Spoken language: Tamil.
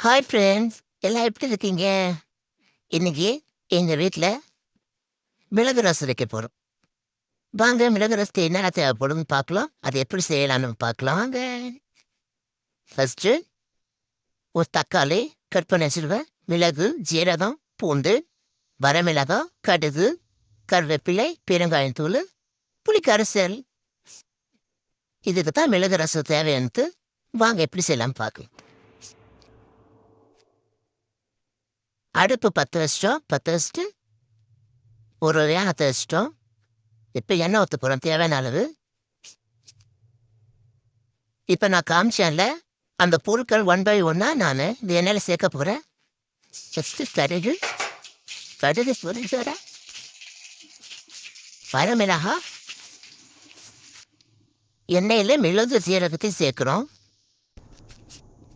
ஹாய் ஃப்ரெண்ட்ஸ், எல்லாம் எப்படி இருக்கீங்க? இன்னைக்கு எங்க வீட்ல மிளகு ரசம் வைக்க போறோம். வாங்க மிளகு ரசத்துக்கு என்னென்ன தேவைப்படும்னு பார்க்கலாம். அது எப்படி செய்யலாம்னு பார்க்கலாம் வாங்க. ஃபர்ஸ்ட்டு ஒரு தக்காளி கட் பண்ணி வச்சுருவேன். மிளகு, ஜீரகம், பூண்டு, வரமிளகாய், கடுகு, கருவேப்பிலை, பெருங்காயத்தூள், புளிக்கரைசல். இதுக்கு தான் மிளகு ரசம் தேவையானது. வாங்க எப்படி செய்யலாம்னு பார்க்கலாம். அடுப்பு பற்ற வச்சுட்டு ஒரு ஏனத்தை வச்சிட்டோம். இப்போ எண்ணெய் ஊற்ற போகிறோம் தேவையான அளவு. இப்போ நான் காமிச்சேன்ல, அந்த பொருட்கள் ஒன் பை ஒன்னா நான் இந்த எண்ணெயில் சேர்க்க போகிறேன். ஃபஸ்ட்டு கடுகு கடுகு பொரிஞ்சோட வரமிளகா, எண்ணெயில் மிளகு சீரகத்தையும் சேர்க்குறோம்.